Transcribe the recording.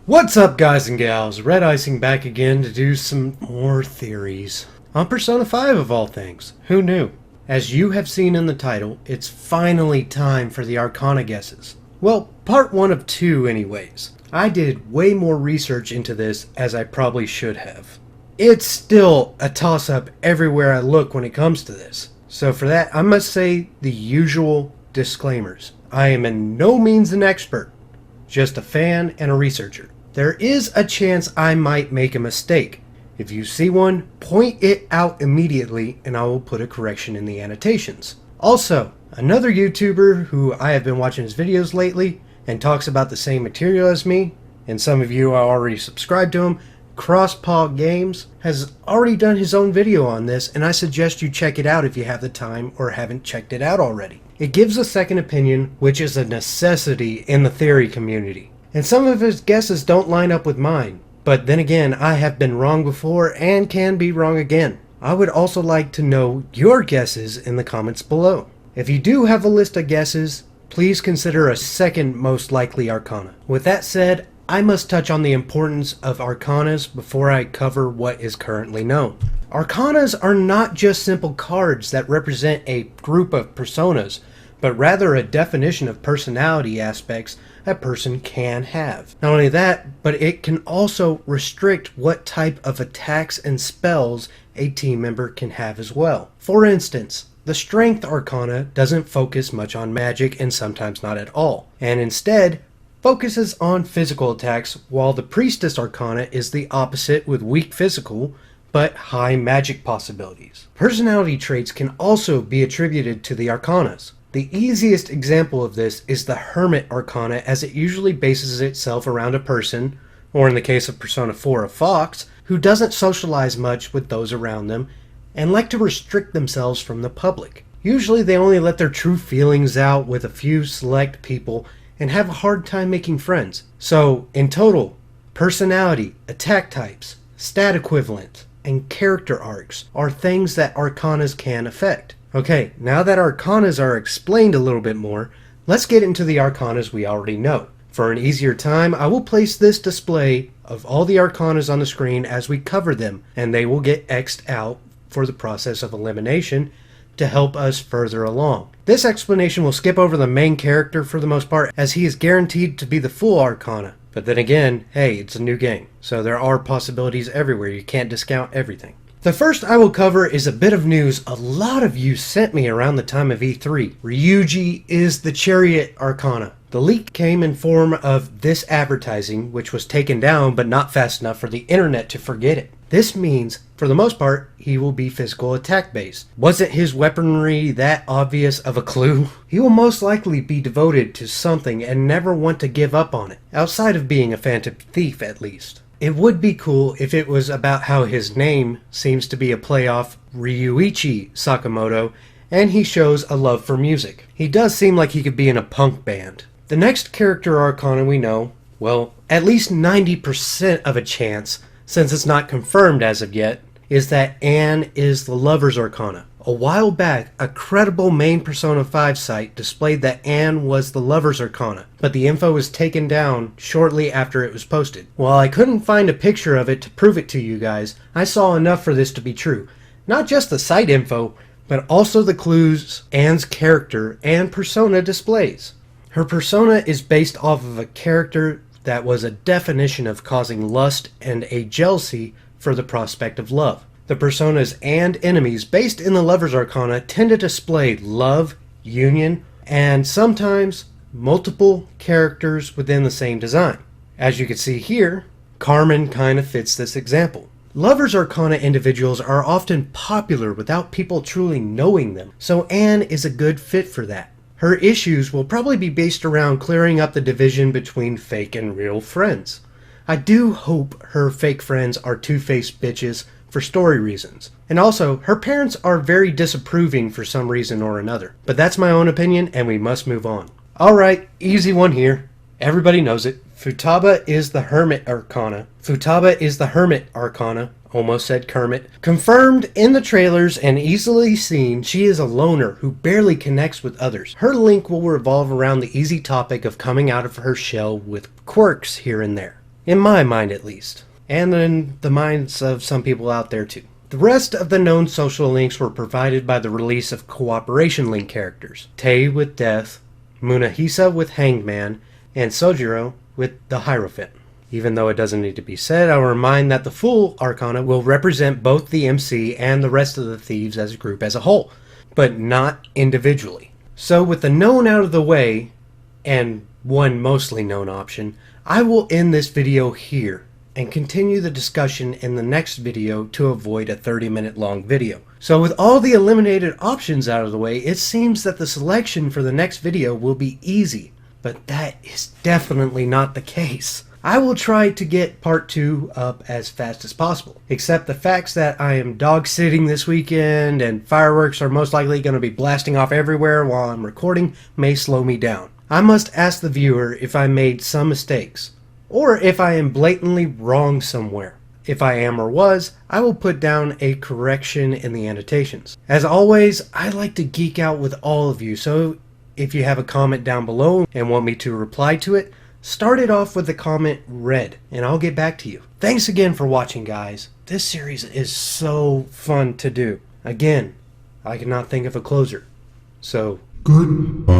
What's up, guys and gals? Red Icing back again to do some more theories on Persona 5 of all things. Who knew? As you have seen in the title, it's finally time for the Arcana guesses. Well, part 1 of 2 anyways. I did way more research into this as I probably should have. It's still a toss-up everywhere I look when it comes to this. So for that, I must say the usual disclaimers. I am in no means an expert, just a fan and a researcher. There is a chance I might make a mistake. If you see one, point it out immediately and I will put a correction in the annotations. Also, another YouTuber who I have been watching his videos lately and talks about the same material as me, and some of you are already subscribed to him, Crosspaw Games, has already done his own video on this, and I suggest you check it out if you have the time or haven't checked it out already. It gives a second opinion, which is a necessity in the theory community. And some of his guesses don't line up with mine. But then again, I have been wrong before and can be wrong again. I would also like to know your guesses in the comments below. If you do have a list of guesses, please consider a second most likely Arcana. With that said, I must touch on the importance of Arcanas before I cover what is currently known. Arcanas are not just simple cards that represent a group of personas, but rather a definition of personality aspects a person can have. Not only that, but it can also restrict what type of attacks and spells a team member can have as well. For instance, the Strength Arcana doesn't focus much on magic and sometimes not at all, and instead focuses on physical attacks, while the Priestess Arcana is the opposite with weak physical but high magic possibilities. Personality traits can also be attributed to the Arcanas. The easiest example of this is the Hermit Arcana, as it usually bases itself around a person, or in the case of Persona 4 a fox, who doesn't socialize much with those around them and like to restrict themselves from the public. Usually they only let their true feelings out with a few select people and have a hard time making friends. So, in total, personality, attack types, stat equivalent, and character arcs are things that Arcanas can affect. Okay, now that Arcanas are explained a little bit more, let's get into the Arcanas we already know. For an easier time, I will place this display of all the Arcanas on the screen as we cover them, and they will get X'd out for the process of elimination to help us further along. This explanation will skip over the main character for the most part, as he is guaranteed to be the full Arcana. But then again, hey, it's a new game, so there are possibilities everywhere. You can't discount everything. The first I will cover is a bit of news a lot of you sent me around the time of E3. Ryuji is the Chariot Arcana. The leak came in form of this advertising, which was taken down but not fast enough for the internet to forget it. This means, for the most part, he will be physical attack based. Wasn't his weaponry that obvious of a clue? He will most likely be devoted to something and never want to give up on it, outside of being a phantom thief at least. It would be cool if it was about how his name seems to be a play off Ryuichi Sakamoto, and he shows a love for music. He does seem like he could be in a punk band. The next character Arcana we know, well, at least 90% of a chance, since it's not confirmed as of yet, is that Anne is the Lover's Arcana. A while back, a credible main Persona 5 site displayed that Anne was the Lover's Arcana, but the info was taken down shortly after it was posted. While I couldn't find a picture of it to prove it to you guys, I saw enough for this to be true. Not just the site info, but also the clues Anne's character and persona displays. Her persona is based off of a character that was a definition of causing lust and a jealousy for the prospect of love. The personas and enemies based in the Lover's Arcana tend to display love, union, and sometimes multiple characters within the same design. As you can see here, Carmen kind of fits this example. Lover's Arcana individuals are often popular without people truly knowing them, so Anne is a good fit for that. Her issues will probably be based around clearing up the division between fake and real friends. I do hope her fake friends are two-faced bitches for story reasons. And also, her parents are very disapproving for some reason or another. But that's my own opinion, and we must move on. Alright, easy one here. Everybody knows it. Futaba is the Hermit Arcana. Futaba is the Hermit Arcana. Almost said Kermit. Confirmed in the trailers and easily seen, she is a loner who barely connects with others. Her link will revolve around the easy topic of coming out of her shell with quirks here and there. In my mind, at least. And in the minds of some people out there, too. The rest of the known social links were provided by the release of Cooperation Link characters. Tei with Death, Munahisa with Hanged Man, and Sojiro with the Hierophant. Even though it doesn't need to be said, I'll remind that the full Arcana will represent both the MC and the rest of the thieves as a group as a whole, but not individually. So with the known out of the way, and one mostly known option, I will end this video here and continue the discussion in the next video to avoid a 30-minute long video. So with all the eliminated options out of the way, it seems that the selection for the next video will be easy, but that is definitely not the case. I will try to get part 2 up as fast as possible, except the facts that I am dog sitting this weekend and fireworks are most likely going to be blasting off everywhere while I'm recording may slow me down. I must ask the viewer if I made some mistakes, or if I am blatantly wrong somewhere. If I am or was, I will put down a correction in the annotations. As always, I like to geek out with all of you, so if you have a comment down below and want me to reply to it, start it off with the comment red, and I'll get back to you. Thanks again for watching, guys. This series is so fun to do. Again, I cannot think of a closer. So, goodbye.